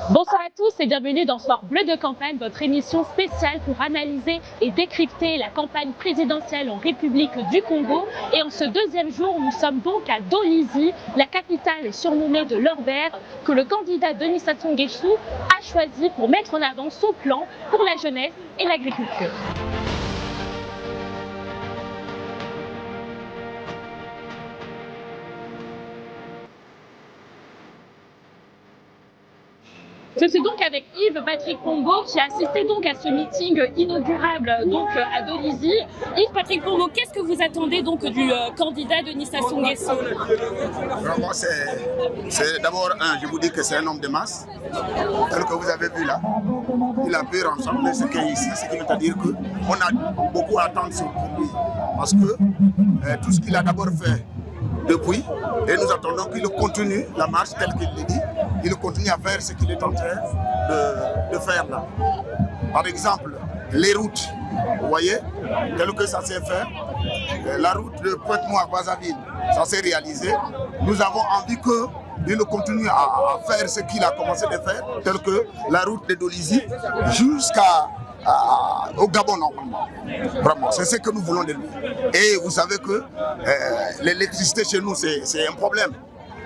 Bonsoir à tous et bienvenue dans Soir Bleu de Campagne, votre émission spéciale pour analyser et décrypter la campagne présidentielle en République du Congo. Et en ce deuxième jour, nous sommes donc à Dolisie, la capitale surnommée de l'or vert, que le candidat Denis Sassou Nguesso a choisi pour mettre en avant son plan pour la jeunesse et l'agriculture. Je suis donc avec Yves Patrick Pombo qui a assisté donc à ce meeting inaugurable donc à Dolisie. Yves Patrick Pombo, qu'est-ce que vous attendez donc du candidat Denis Sassou Nguesso? Vraiment, c'est d'abord je vous dis que c'est un homme de masse, tel que vous avez vu là. Il a pu rassembler ce qui est ici, ce qui veut dire qu'on a beaucoup à attendre sur lui. Parce que tout ce qu'il a d'abord fait depuis, et nous attendons qu'il continue la marche telle qu'il le dit, il continue à faire ce qu'il est en train de faire là. Par exemple, les routes, vous voyez, tel que ça s'est fait, la route de Pointe-Noire-Brazzaville, ça s'est réalisé. Nous avons envie qu'il continue à faire ce qu'il a commencé de faire, tel que la route de Dolisie au Gabon normalement. Vraiment, c'est ce que nous voulons de lui. Et vous savez que l'électricité chez nous, c'est un problème.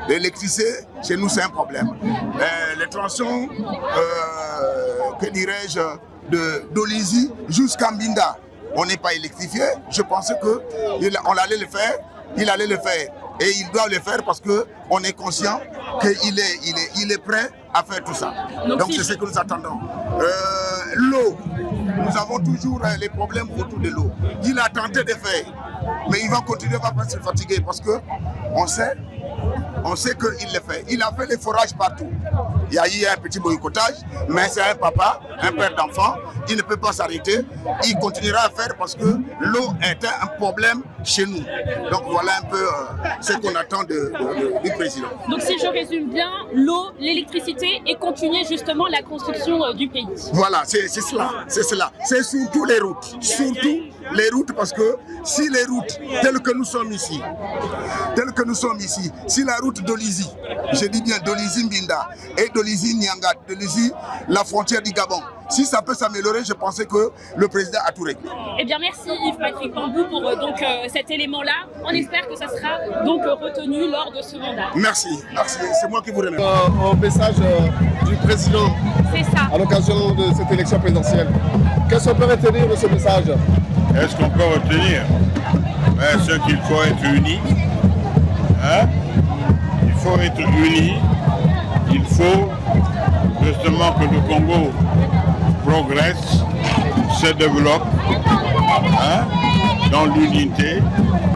L'électricité, chez nous, c'est un problème. Les tronçons, que dirais-je, de Dolisie jusqu'à Mbinda, on n'est pas électrifié. Je pensais qu'on allait le faire, il allait le faire. Et il doit le faire parce qu'on est conscient qu'il est prêt à faire tout ça. Donc c'est ce que nous attendons. L'eau, nous avons toujours les problèmes autour de l'eau. Il a tenté de faire, mais il va continuer, il ne va pas se fatiguer parce qu'on sait qu'il le fait. Il a fait les forages partout. Il y a eu un petit boycottage, mais c'est un papa, un père d'enfant. Il ne peut pas s'arrêter. Il continuera à faire parce que l'eau est un problème chez nous. Donc voilà un peu ce qu'on attend du président. Donc si je résume bien, l'eau, l'électricité et continuer justement la construction du pays. Voilà, c'est cela. C'est surtout les routes. Surtout les routes parce que si les routes telles que nous sommes ici, si la route Dolisie, je dis bien Dolisie Mbinda et Dolisie Nyanga, Dolisie la frontière du Gabon, si ça peut s'améliorer, je pensais que le président a tout réglé. Eh bien merci Yves Patrick Pombo pour cet élément-là. On espère que ça sera donc retenu lors de ce mandat. Merci, c'est moi qui vous remercie. Au message du président à l'occasion de cette élection présidentielle, qu'est-ce qu'on peut retenir de ce message? Est-ce qu'on peut retenir ce qu'il faut être unis? Il faut être unis. Il faut justement que le Congo progresse, se développe dans l'unité.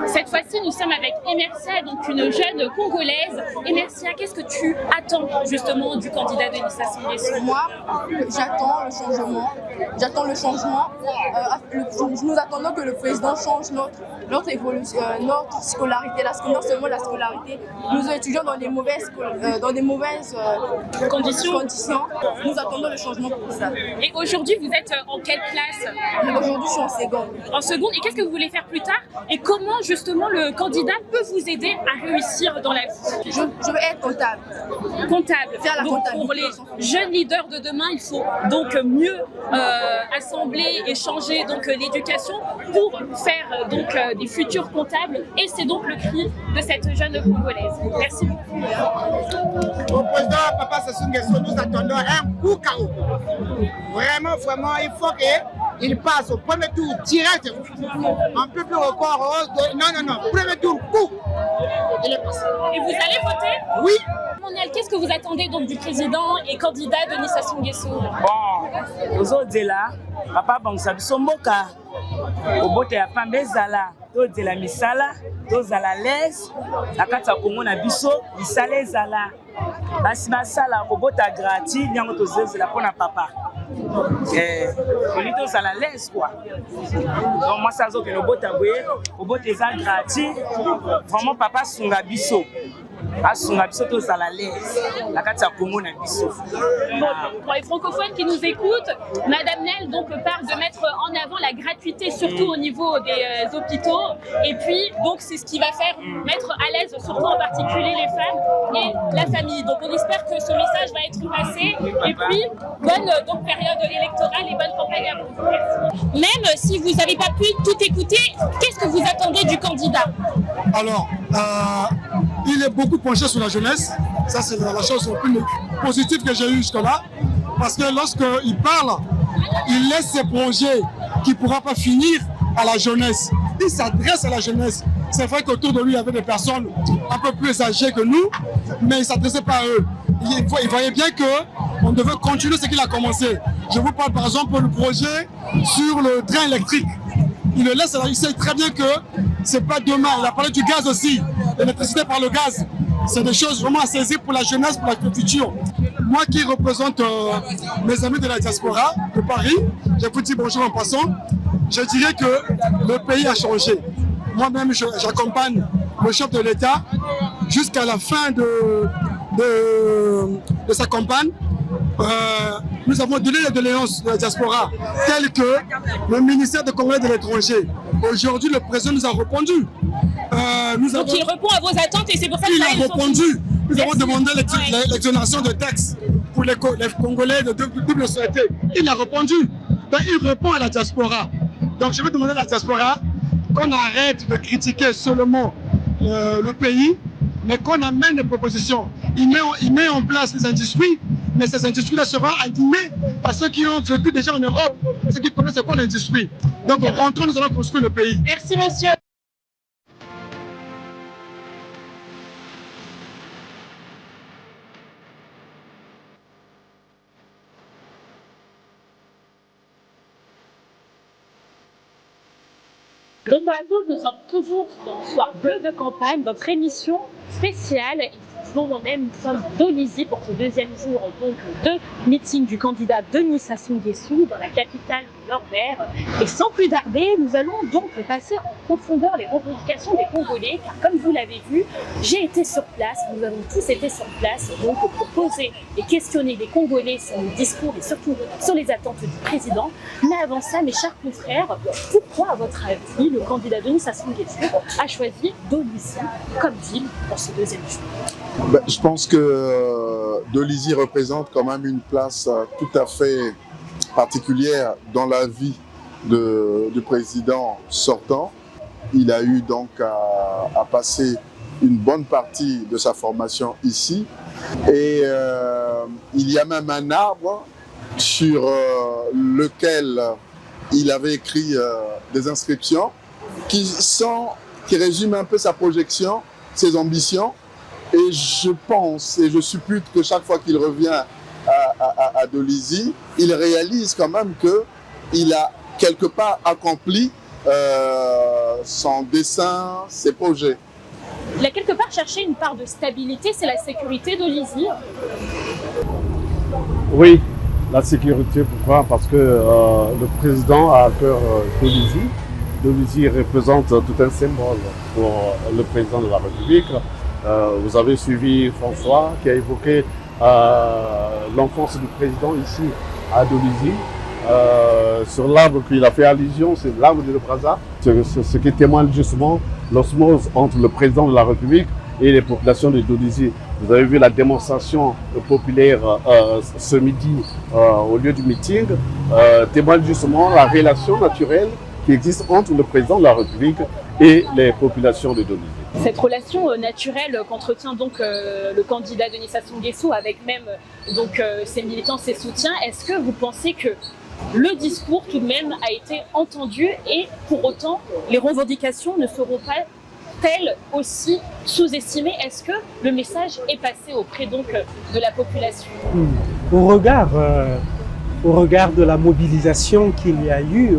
Cette fois-ci, nous sommes avec Emercia, donc une jeune Congolaise. Emercia, qu'est-ce que tu attends justement du candidat Denis Sassou Nguesso? Moi, j'attends le changement. Nous attendons que le président change notre évolution, notre scolarité, non seulement la scolarité. Nous étudions dans des mauvaises conditions. Nous attendons le changement pour ça. Et aujourd'hui, vous êtes en quelle classe? Aujourd'hui, je suis en seconde. En seconde, et qu'est-ce que vous voulez faire plus tard? Et comment justement le candidat peut vous aider à réussir dans la vie? Je veux être comptable. Comptable. Faire la comptabilité. Pour les jeunes leaders de demain, il faut donc mieux assembler et changer donc l'éducation pour faire donc des futurs comptables. Et c'est donc le cri de cette jeune Congolaise. Merci beaucoup. Au président Papa Sassou Nguesso, nous attendons un coup KO. Vraiment, il faut qu'il passe au premier tour direct. Un peu plus record. Non, premier tour, coup. Il est passé. Et vous allez voter? Oui. Qu'est-ce que vous attendez donc du président et candidat Denis Sassou Nguesso? Bon, ozodela, papa bangisa biso mboka, obote ya pamba ezala, tozela misala, tozala lese, na kati ya Kongo na biso, misala ezala. Basi basala kobota gratuit, nyango tozela mpona papa. Oli tozala lese quoi. Donc moi ça zokende obota boye, obota eza gratuit, vraiment papa sunga biso. Asunga biso tozala lese, na kati ya Kongo na biso. Pour les francophones qui nous écoutent, Madame Nel donc parle de mettre en avant la gratuité, surtout au niveau des hôpitaux. Et puis, donc, c'est ce qui va faire mettre à l'aise, surtout en particulier les femmes et la famille. Donc, on espère que ce message va être passé Et puis, bonne donc, période électorale et bonne campagne à vous. Merci. Même si vous n'avez pas pu tout écouter, qu'est-ce que vous attendez du candidat? Alors, il est beaucoup penché sur la jeunesse. Ça, c'est la chose la plus positive que j'ai eue jusque-là. Parce que lorsqu'il parle, il laisse ses projets qui ne pourront pas finir à la jeunesse. Il s'adresse à la jeunesse. C'est vrai qu'autour de lui, il y avait des personnes un peu plus âgées que nous, mais il ne s'adressait pas à eux. Il voyait bien qu'on devait continuer ce qu'il a commencé. Je vous parle par exemple du projet sur le train électrique. Il le laisse, il sait très bien que ce n'est pas demain. Il a parlé du gaz aussi, l'électricité par le gaz. C'est des choses vraiment à saisir pour la jeunesse, pour le futur. Moi qui représente mes amis de la diaspora de Paris, je vous dis bonjour en passant, je dirais que le pays a changé. Moi-même, j'accompagne le chef de l'État jusqu'à la fin de sa campagne. Nous avons donné les doléances de la diaspora, telles que le ministère des Congolais de l'étranger. Aujourd'hui, le président nous a répondu. Donc il répond à vos attentes et c'est pour ça qu'il a répondu. Nous avons demandé l'exonération de taxes pour les Congolais de double nationalité. Il a répondu. Donc il répond à la diaspora. Donc je vais demander à la diaspora qu'on arrête de critiquer seulement le pays, mais qu'on amène des propositions. Il met en place des industries, mais ces industries-là seront animées par ceux qui ont vécu déjà en Europe, ceux qui connaissent quoi l'industrie. Donc en rentrant, nous allons construire le pays. Merci monsieur. Donc, nous sommes toujours dans Soir Bleu de campagne, notre émission spéciale. Nous sommes d'Olizy pour ce deuxième jour donc, de meeting du candidat Denis Sassou Nguesso dans la capitale du Nord-Vert. Et sans plus tarder, nous allons donc passer en profondeur les revendications des Congolais, car comme vous l'avez vu, j'ai été sur place, nous avons tous été sur place donc pour poser et questionner les Congolais sur le discours et surtout sur les attentes du président. Mais avant ça, mes chers confrères, pourquoi, à votre avis, le candidat Denis Sassou Nguesso a choisi d'Olizy comme ville pour ce deuxième jour? Je pense que Dolizy représente quand même une place tout à fait particulière dans la vie du président sortant. Il a eu donc à passer une bonne partie de sa formation ici. Et il y a même un arbre sur lequel il avait écrit des inscriptions qui résument un peu sa projection, ses ambitions. Et je pense et je suppute que chaque fois qu'il revient à Dolizy, il réalise quand même qu'il a quelque part accompli son dessein, ses projets. Il a quelque part cherché une part de stabilité, c'est la sécurité d'Olizy. Oui, la sécurité, pourquoi? Parce que le président a à cœur Dolizy. Dolizy représente tout un symbole pour le président de la République. Vous avez suivi François qui a évoqué l'enfance du président ici à Dolizy. Sur l'arbre qu'il a fait allusion, c'est l'arbre de Brazza. Ce qui témoigne justement l'osmose entre le président de la République et les populations de Dolizy. Vous avez vu la démonstration populaire ce midi au lieu du meeting, témoigne justement la relation naturelle qui existe entre le président de la République et les populations de Dolizy. Cette relation naturelle qu'entretient donc le candidat Denis Sassou Nguesso avec même donc ses militants, ses soutiens, est-ce que vous pensez que le discours tout de même a été entendu et pour autant les revendications ne seront pas telles aussi sous-estimées? Est-ce que le message est passé auprès donc de la population? Au regard de la mobilisation qu'il y a eu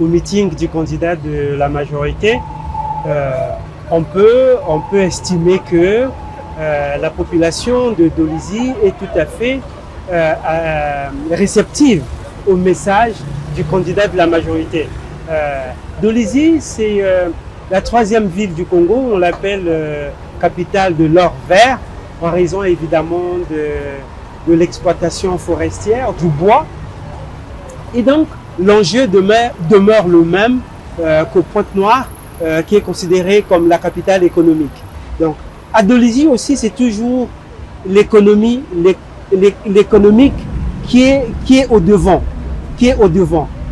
au meeting du candidat de la majorité, on peut estimer que la population de Dolizy est tout à fait réceptive au message du candidat de la majorité. Dolizy, c'est la troisième ville du Congo, on l'appelle capitale de l'or vert, en raison évidemment de l'exploitation forestière, du bois. Et donc, l'enjeu demeure le même qu'au Pointe-Noire, qui est considérée comme la capitale économique. Donc, à Dolizy aussi, c'est toujours l'économie, l'économique qui est au devant,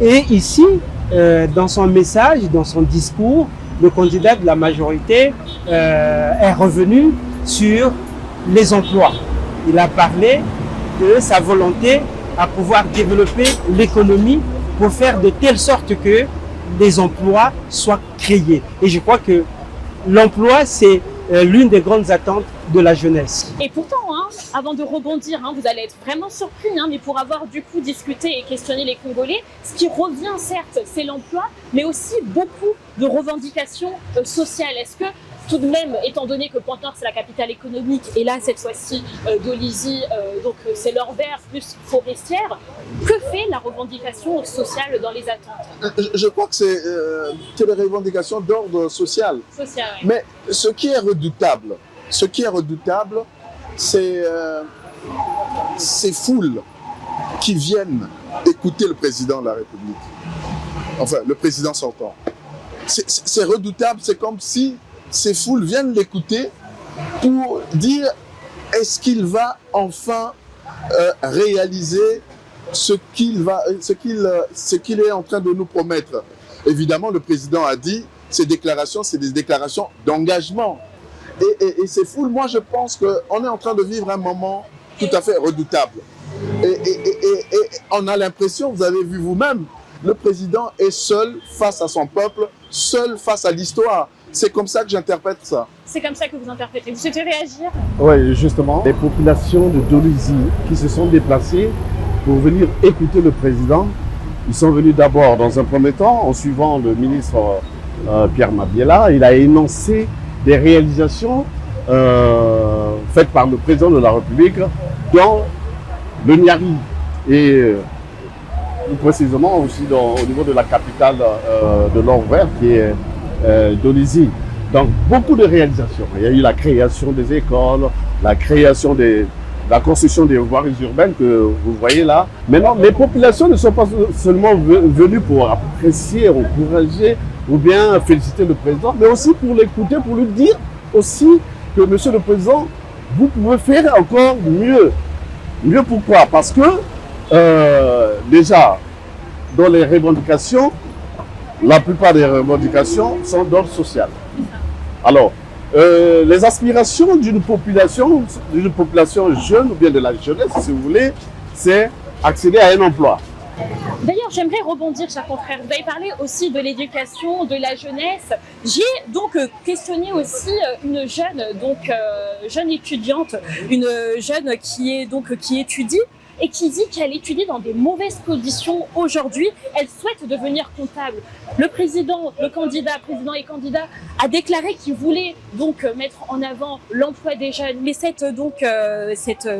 Et ici, dans son message, dans son discours, le candidat de la majorité est revenu sur les emplois. Il a parlé de sa volonté à pouvoir développer l'économie pour faire de telle sorte que des emplois soient créés. Et je crois que l'emploi, c'est l'une des grandes attentes de la jeunesse. Et pourtant, avant de rebondir, vous allez être vraiment surpris, mais pour avoir du coup discuté et questionné les Congolais, ce qui revient certes, c'est l'emploi, mais aussi beaucoup de revendications sociales. Est-ce que tout de même, étant donné que Pointe-Noire c'est la capitale économique, et là cette fois-ci Dolizy, donc c'est leur vert plus forestière, que fait la revendication sociale dans les attentes? Je crois que c'est les revendications d'ordre social. Oui. Mais ce qui est redoutable, c'est ces foules qui viennent écouter le président de la République. Enfin, le président sortant. C'est redoutable, c'est comme si ces foules viennent l'écouter pour dire est-ce qu'il va enfin réaliser ce qu'il est en train de nous promettre. Évidemment, le président a dit ces déclarations, c'est des déclarations d'engagement. Et ces foules, moi je pense qu'on est en train de vivre un moment tout à fait redoutable. Et on a l'impression, vous avez vu vous-même, le président est seul face à son peuple, seul face à l'histoire. C'est comme ça que j'interprète ça. C'est comme ça que vous interprétez. Vous souhaitez réagir? Oui, justement, les populations de Dolizy qui se sont déplacées pour venir écouter le président, ils sont venus d'abord, dans un premier temps, en suivant le ministre Pierre Mabiela. Il a énoncé des réalisations faites par le président de la République dans le Niari et plus précisément aussi au niveau de la capitale de l'Or-Vert qui est Dolizy. Donc beaucoup de réalisations. Il y a eu la création des écoles, la construction des voiries urbaines que vous voyez là. Maintenant, les populations ne sont pas seulement venues pour apprécier, encourager ou bien féliciter le président, mais aussi pour l'écouter, pour lui dire aussi que monsieur le président, vous pouvez faire encore mieux. Mieux pourquoi? Parce que déjà, dans les revendications, la plupart des revendications sont d'ordre social. Alors, les aspirations d'une population jeune ou bien de la jeunesse, si vous voulez, c'est accéder à un emploi. D'ailleurs, j'aimerais rebondir, cher confrère. Vous avez parlé aussi de l'éducation, de la jeunesse. J'ai donc questionné aussi une jeune étudiante, une jeune qui étudie et qui dit qu'elle étudie dans des mauvaises conditions aujourd'hui. Elle souhaite devenir comptable. Le président et candidat a déclaré qu'il voulait donc mettre en avant l'emploi des jeunes. Mais cette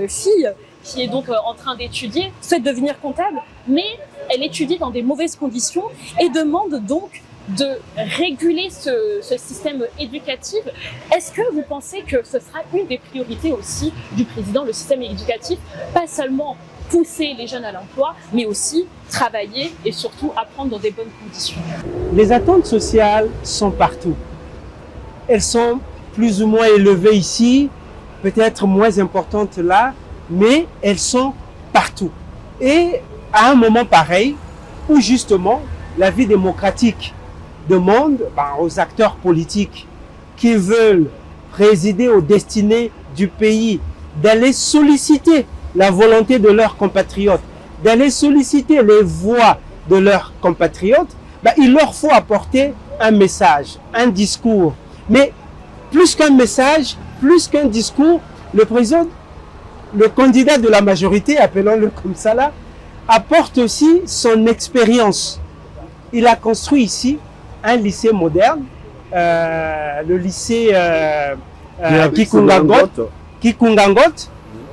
fille qui est donc en train d'étudier souhaite devenir comptable, mais elle étudie dans des mauvaises conditions et demande donc de réguler ce système éducatif. Est-ce que vous pensez que ce sera une des priorités aussi du président, le système éducatif, pas seulement pousser les jeunes à l'emploi, mais aussi travailler et surtout apprendre dans des bonnes conditions? Les attentes sociales sont partout. Elles sont plus ou moins élevées ici, peut-être moins importantes là, mais elles sont partout. Et à un moment pareil, où justement la vie démocratique demande aux acteurs politiques qui veulent présider aux destinées du pays d'aller solliciter la volonté de leurs compatriotes, d'aller solliciter les voix de leurs compatriotes, il leur faut apporter un message, un discours. Mais plus qu'un message, plus qu'un discours, le candidat de la majorité, appelons-le comme ça là, apporte aussi son expérience. Il a construit ici un lycée moderne, le lycée Kikungangot,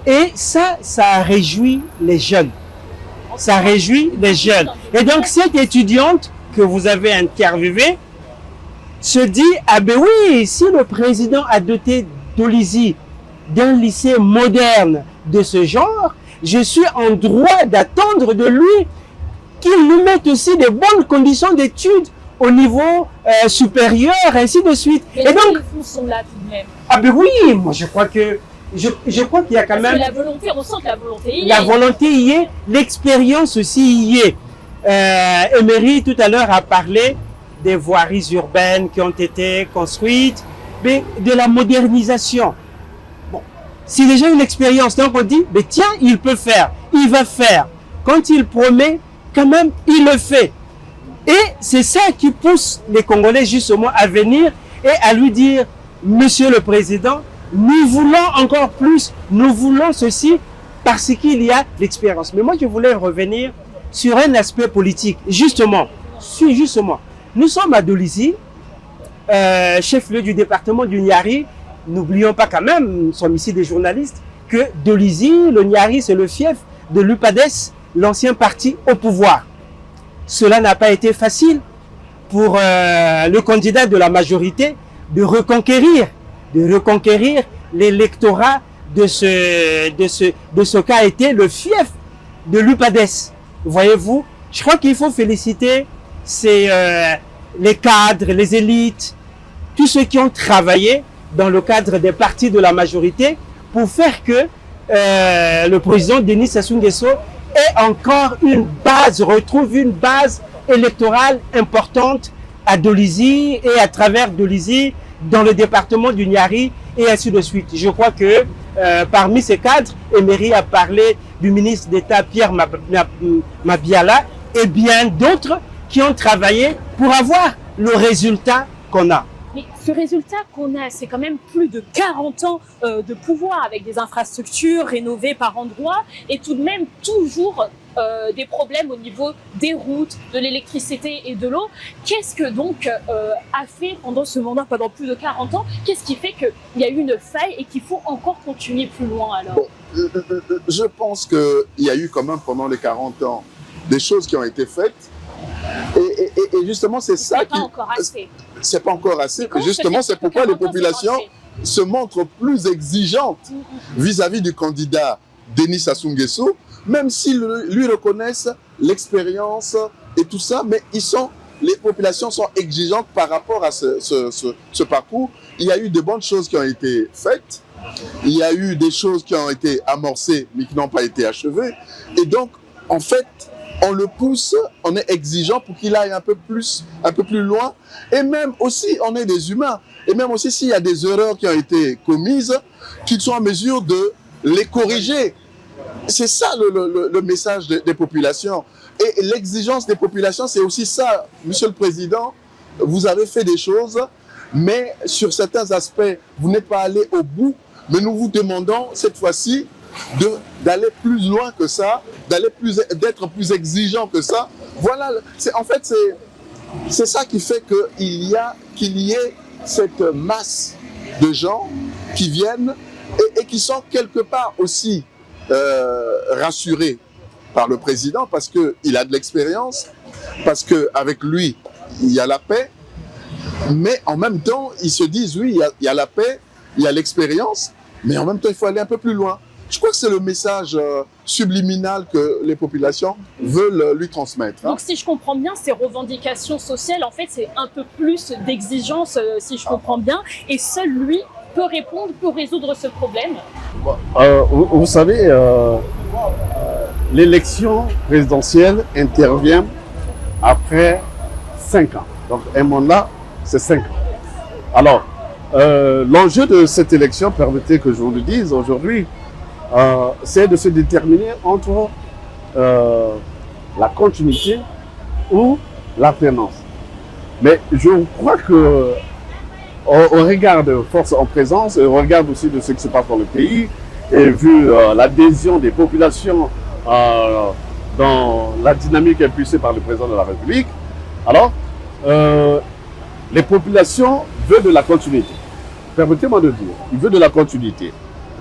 et ça a réjoui les jeunes. Ça réjouit les jeunes. Et donc cette étudiante que vous avez interviewée se dit, ah ben oui, si le président a doté Dolizy d'un lycée moderne de ce genre, je suis en droit d'attendre de lui qu'il nous mette aussi des bonnes conditions d'études au niveau supérieur, ainsi de suite. Et donc, les fonds sont là tout de même. Ah ben oui, moi je crois que je crois qu'il y a quand même... La volonté, on sent que la volonté y est. La volonté y est, l'expérience aussi y est. Emery tout à l'heure a parlé des voiries urbaines qui ont été construites, mais de la modernisation. Bon, si les gens ont une expérience, donc on dit, mais tiens, il peut faire, il va faire. Quand il promet, quand même, il le fait. Et c'est ça qui pousse les Congolais justement à venir et à lui dire, Monsieur le Président, nous voulons encore plus, nous voulons ceci parce qu'il y a l'expérience. Mais moi, je voulais revenir sur un aspect politique. Justement, nous sommes à Dolisie, chef-lieu du département du Niari. N'oublions pas quand même, nous sommes ici des journalistes, que Dolisie, le Niari, c'est le fief de l'UPADES, l'ancien parti au pouvoir. Cela n'a pas été facile pour le candidat de la majorité de reconquérir l'électorat de ce qu'a été le fief de l'UPADES. Voyez-vous, je crois qu'il faut féliciter les cadres, les élites, tous ceux qui ont travaillé dans le cadre des partis de la majorité pour faire que le président Denis Sassou Nguesso ait encore retrouve une base électorale importante à Dolisie et à travers Dolisie dans le département du Niari et ainsi de suite. Je crois que parmi ces cadres, Emery a parlé du ministre d'État Pierre Mabiala et bien d'autres qui ont travaillé pour avoir le résultat qu'on a. Mais ce résultat qu'on a, c'est quand même plus de 40 ans de pouvoir avec des infrastructures rénovées par endroits et tout de même toujours des problèmes au niveau des routes, de l'électricité et de l'eau. Qu'est-ce que donc a fait pendant ce mandat, pendant plus de 40 ans, qu'est-ce qui fait qu'il y a eu une faille et qu'il faut encore continuer plus loin alors? Bon, je pense qu'il y a eu quand même pendant les 40 ans des choses qui ont été faites. Et justement, c'est ça qui... C'est pas encore assez. Justement, c'est pourquoi les populations se montrent plus exigeantes vis-à-vis du candidat Denis Sassou Nguesso, même s'ils lui reconnaissent l'expérience et tout ça, mais les populations sont exigeantes par rapport à ce parcours. Il y a eu de bonnes choses qui ont été faites, il y a eu des choses qui ont été amorcées, mais qui n'ont pas été achevées. Et donc, en fait, on le pousse, on est exigeant pour qu'il aille un peu plus loin. Et même aussi, on est des humains. Et même aussi, s'il y a des erreurs qui ont été commises, qu'ils soient en mesure de les corriger. C'est ça le message des populations. Et l'exigence des populations, c'est aussi ça. Monsieur le Président, vous avez fait des choses, mais sur certains aspects, vous n'êtes pas allé au bout. Mais nous vous demandons, cette fois-ci, d'aller plus loin que ça, d'être plus exigeant que ça. Voilà, en fait, c'est ça qui fait qu'il y ait cette masse de gens qui viennent et qui sont quelque part aussi rassurés par le président parce qu'il a de l'expérience, parce qu'avec lui, il y a la paix, mais en même temps, ils se disent, oui, il y a la paix, il y a l'expérience, mais en même temps, il faut aller un peu plus loin. Je crois que c'est le message subliminal que les populations veulent lui transmettre. Donc si je comprends bien, ces revendications sociales, en fait, c'est un peu plus d'exigence, si je comprends bien, et seul lui peut répondre, peut résoudre ce problème. Vous savez, l'élection présidentielle intervient après 5 ans. Donc un mandat, c'est 5 ans. Alors, l'enjeu de cette élection, permettez que je vous le dise aujourd'hui, c'est de se déterminer entre la continuité ou l'alternance. Mais je crois que au regard de force en présence, au regard aussi de ce qui se passe dans le pays, et vu l'adhésion des populations dans la dynamique impulsée par le président de la République, alors les populations veulent de la continuité. Permettez-moi de dire, ils veulent de la continuité.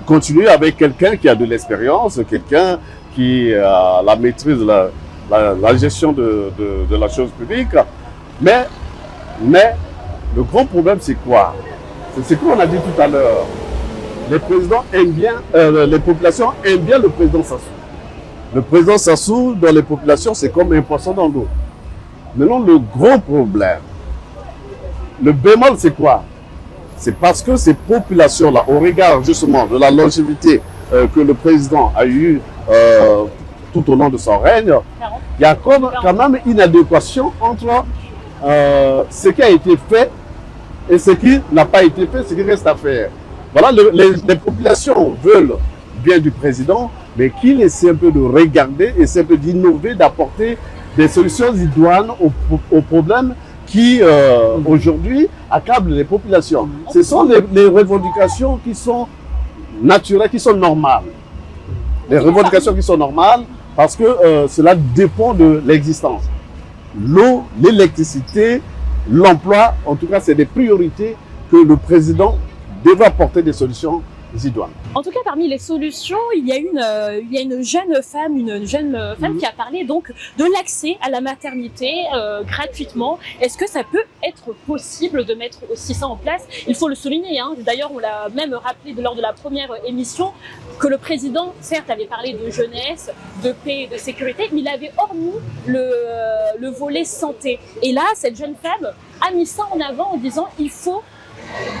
Continuer avec quelqu'un qui a de l'expérience, quelqu'un qui a la maîtrise de la gestion de la chose publique. Mais le grand problème, c'est quoi? C'est ce qu'on a dit tout à l'heure. Les présidents aiment bien, les populations aiment bien le président Sassou. Le président Sassou, dans les populations, c'est comme un poisson dans l'eau. Maintenant, le gros problème, le bémol, c'est quoi? c'est parce que ces populations-là, au regard justement de la longévité que le président a eue tout au long de son règne, il y a quand même une adéquation entre ce qui a été fait et ce qui n'a pas été fait, ce qui reste à faire. Voilà, les populations veulent bien du président, mais qu'il essaie un peu de regarder, essaie un peu d'innover, d'apporter des solutions idoines aux problèmes qui, aujourd'hui, accablent les populations. Ce sont les revendications qui sont naturelles, qui sont normales. Les revendications qui sont normales parce que cela dépend de l'existence. L'eau, l'électricité, l'emploi, en tout cas, c'est des priorités que le président devrait apporter des solutions idoines. En tout cas, parmi les solutions, il y a une jeune femme qui a parlé donc de l'accès à la maternité gratuitement. Est-ce que ça peut être possible de mettre aussi ça en place? Il faut le souligner, hein. D'ailleurs, on l'a même rappelé lors de la première émission que le président, certes, avait parlé de jeunesse, de paix et de sécurité, mais il avait hormis le volet santé. Et là, cette jeune femme a mis ça en avant en disant il faut,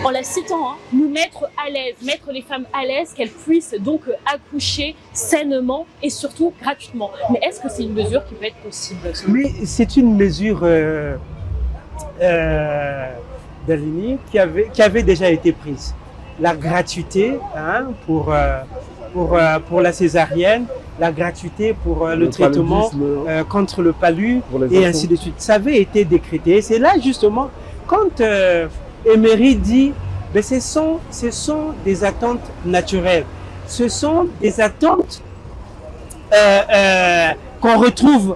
en la citant, nous mettre à l'aise, mettre les femmes à l'aise, qu'elles puissent donc accoucher sainement et surtout gratuitement. Mais est-ce que c'est une mesure qui peut être possible? Oui, c'est une mesure, Dalini, qui avait déjà été prise. La gratuité pour la césarienne, la gratuité pour le traitement contre le palu et ainsi de suite. Ça avait été décrété. C'est là justement quand Emery dit mais ce sont des attentes naturelles. Ce sont des attentes qu'on retrouve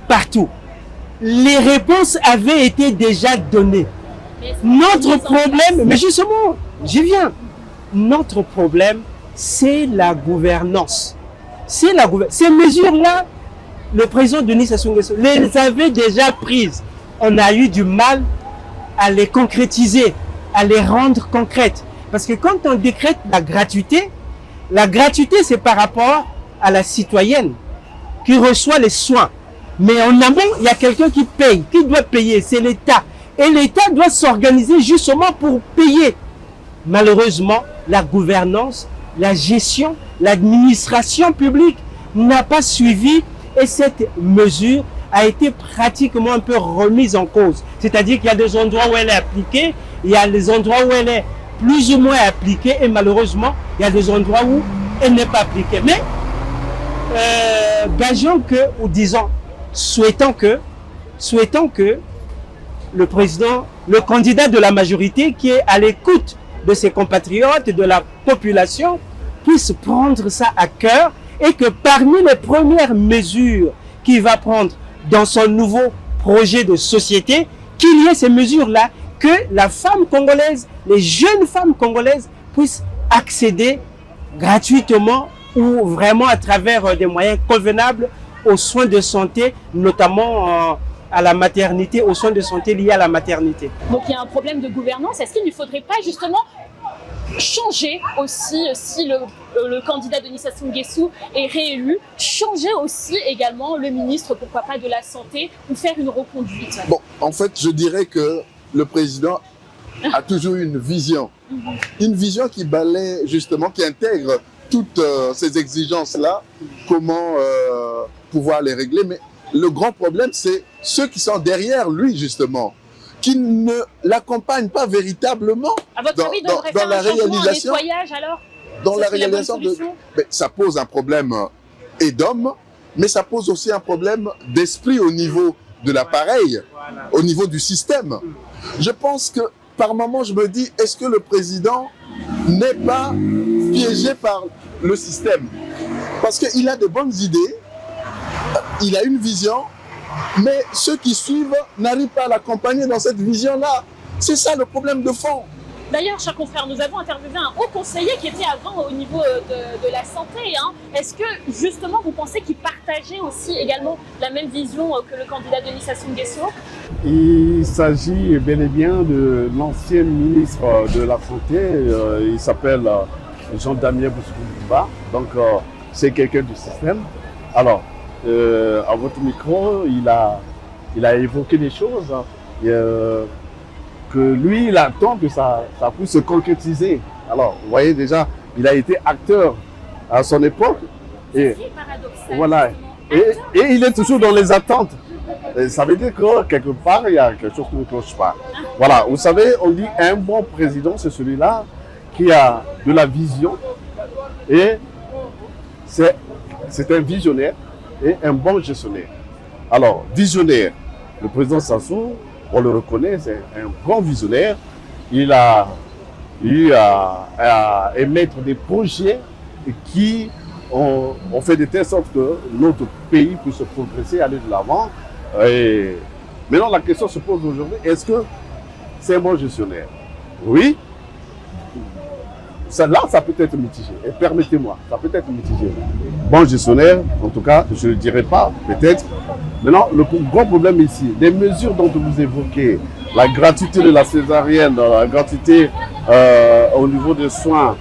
partout. Les réponses avaient été déjà données. Notre problème, mais justement, j'y viens. Notre problème, c'est la gouvernance. Ces mesures-là, le président Denis Sassou Nguesso les avait déjà prises. On a eu du mal à les concrétiser, à les rendre concrètes. Parce que quand on décrète la gratuité c'est par rapport à la citoyenne qui reçoit les soins. Mais en amont, il y a quelqu'un qui paye, qui doit payer, c'est l'État. Et l'État doit s'organiser justement pour payer. Malheureusement, la gouvernance, la gestion, l'administration publique n'a pas suivi et cette mesure a été pratiquement un peu remise en cause. C'est-à-dire qu'il y a des endroits où elle est appliquée, il y a des endroits où elle est plus ou moins appliquée et malheureusement, il y a des endroits où elle n'est pas appliquée. Mais gageons que, ou disons, souhaitons que le président, le candidat de la majorité qui est à l'écoute de ses compatriotes et de la population puisse prendre ça à cœur et que parmi les premières mesures qu'il va prendre dans son nouveau projet de société, qu'il y ait ces mesures-là, que la femme congolaise, les jeunes femmes congolaises puissent accéder gratuitement ou vraiment à travers des moyens convenables aux soins de santé, notamment à la maternité, aux soins de santé liés à la maternité. Donc il y a un problème de gouvernance. Est-ce qu'il ne faudrait pas justement changer aussi, si le candidat Denis Sassou Nguesso est réélu, changer aussi également le ministre, pourquoi pas, de la Santé, ou faire une reconduite? Bon, en fait, je dirais que le président a toujours une vision. Une vision qui balaie justement, qui intègre toutes ces exigences-là, comment pouvoir les régler. Mais le grand problème, c'est ceux qui sont derrière lui, justement, qui ne l'accompagnent pas véritablement dans la réalisation. Dans la réalisation ça pose un problème d'homme, mais ça pose aussi un problème d'esprit au niveau de l'appareil, au niveau du système. Je pense que par moment, je me dis, est-ce que le président n'est pas piégé par le système? Parce qu'il a de bonnes idées, il a une vision, mais ceux qui suivent n'arrivent pas à l'accompagner dans cette vision-là. C'est ça le problème de fond. D'ailleurs, chers confrères, nous avons interviewé un haut conseiller qui était avant au niveau de la santé. Est-ce que justement vous pensez qu'il partageait aussi également la même vision que le candidat Denis Sassou Nguesso? Il s'agit bel et bien de l'ancien ministre de la Santé. Il s'appelle Jean-Damien Boussouba. Donc c'est quelqu'un du système. Alors, à votre micro, il a évoqué des choses. que lui, il attend que ça puisse se concrétiser. Alors, vous voyez déjà, il a été acteur à son époque. Et voilà. Et il est toujours dans les attentes. Et ça veut dire que quelque part, il y a quelque chose qui ne cloche pas. Voilà, vous savez, on dit un bon président, c'est celui-là qui a de la vision. Et c'est un visionnaire et un bon gestionnaire. Alors, visionnaire, le président Sassou, on le reconnaît, c'est un grand visionnaire. Il a eu à émettre des projets qui ont fait de telle sorte que notre pays puisse progresser, aller de l'avant. Et maintenant, la question se pose aujourd'hui, est-ce que c'est un bon gestionnaire? Oui. Là, ça peut être mitigé. Et permettez-moi, ça peut être mitigé. Bon gestionnaire, en tout cas, je ne le dirai pas, peut-être. Maintenant, le gros problème ici, les mesures dont vous évoquez, la gratuité de la césarienne, la gratuité au niveau des soins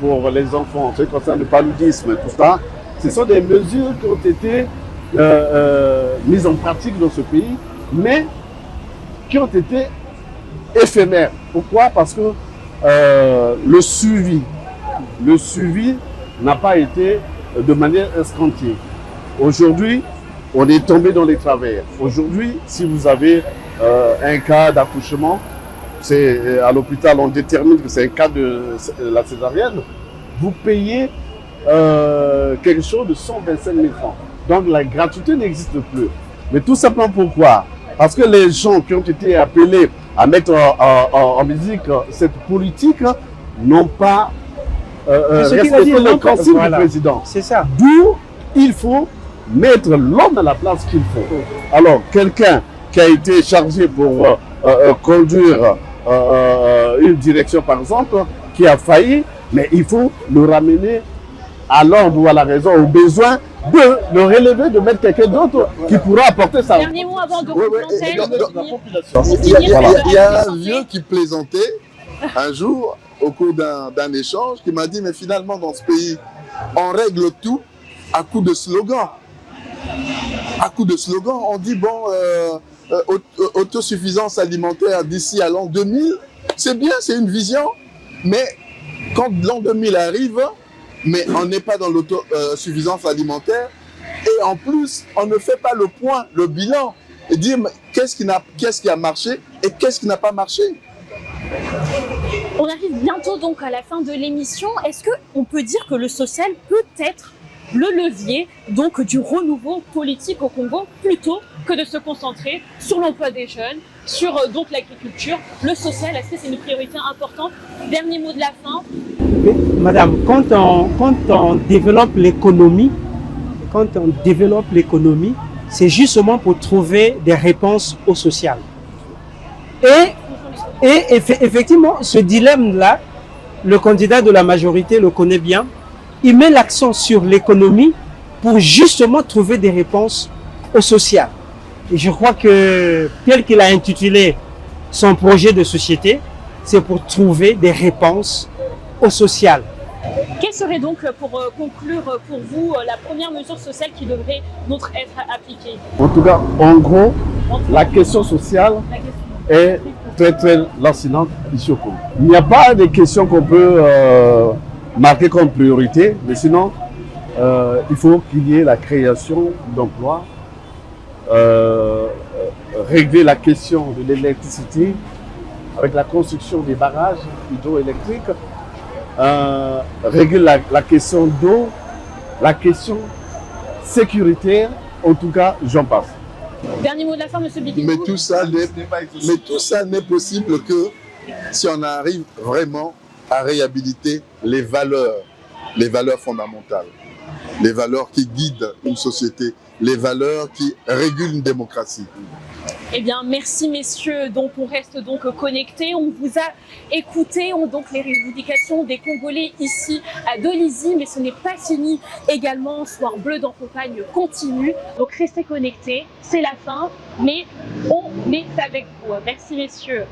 pour les enfants, ce qui concerne le paludisme, tout ça, ce sont des mesures qui ont été mises en pratique dans ce pays, mais qui ont été éphémères. Pourquoi? Parce que le suivi n'a pas été de manière escomptée. Aujourd'hui, on est tombé dans les travers. Aujourd'hui, si vous avez un cas d'accouchement, c'est à l'hôpital, on détermine que c'est un cas de la césarienne, vous payez quelque chose de 125 000 francs. Donc la gratuité n'existe plus. Mais tout simplement pourquoi? Parce que les gens qui ont été appelés à mettre en musique cette politique n'ont pas respecté le principe du président. C'est ça. D'où il faut mettre l'homme à la place qu'il faut. Alors, quelqu'un qui a été chargé pour conduire une direction, par exemple, qui a failli, mais il faut le ramener à l'ordre ou à la raison, au besoin de le relever, de mettre quelqu'un d'autre qui pourra apporter sa... Dernier mot avant de Il y a un vieux qui plaisantait un jour au cours d'un échange qui m'a dit, mais finalement dans ce pays, on règle tout à coup de slogan. À coup de slogan, on dit, bon, autosuffisance alimentaire d'ici à l'an 2000, c'est bien, c'est une vision, mais quand l'an 2000 arrive, mais on n'est pas dans l'autosuffisance alimentaire, et en plus, on ne fait pas le point, le bilan, et dire qu'est-ce qui a marché et qu'est-ce qui n'a pas marché. On arrive bientôt donc à la fin de l'émission. Est-ce qu'on peut dire que le social peut être le levier donc du renouveau politique au Congo, plutôt que de se concentrer sur l'emploi des jeunes, sur donc l'agriculture? Le social, est-ce que c'est une priorité importante? Dernier mot de la fin. Mais, madame, quand on développe l'économie, c'est justement pour trouver des réponses au social. Et effectivement, ce dilemme-là, le candidat de la majorité le connaît bien. Il met l'accent sur l'économie pour justement trouver des réponses au social. Et je crois que tel qu'il a intitulé son projet de société, c'est pour trouver des réponses au social. Quelle serait donc, pour conclure, pour vous, la première mesure sociale qui devrait donc être appliquée? En tout cas, en gros, la question sociale est très très lancinante ici au Congo. Il n'y a pas de questions qu'on peut marquer comme priorité, mais sinon, il faut qu'il y ait la création d'emplois, régler la question de l'électricité avec la construction des barrages hydroélectriques, régler la question d'eau, la question sécuritaire, en tout cas, j'en passe. Dernier mot de la fin, M. Bikingou. Mais tout ça n'est possible que si on arrive vraiment à réhabiliter les valeurs fondamentales, les valeurs qui guident une société, les valeurs qui régulent une démocratie. Eh bien, merci messieurs. Donc, on reste donc connectés. On vous a écouté. Donc, les revendications des Congolais ici à Dolizy, mais ce n'est pas fini également. Soir bleu dans campagne continue. Donc, restez connectés. C'est la fin, mais on est avec vous. Merci messieurs.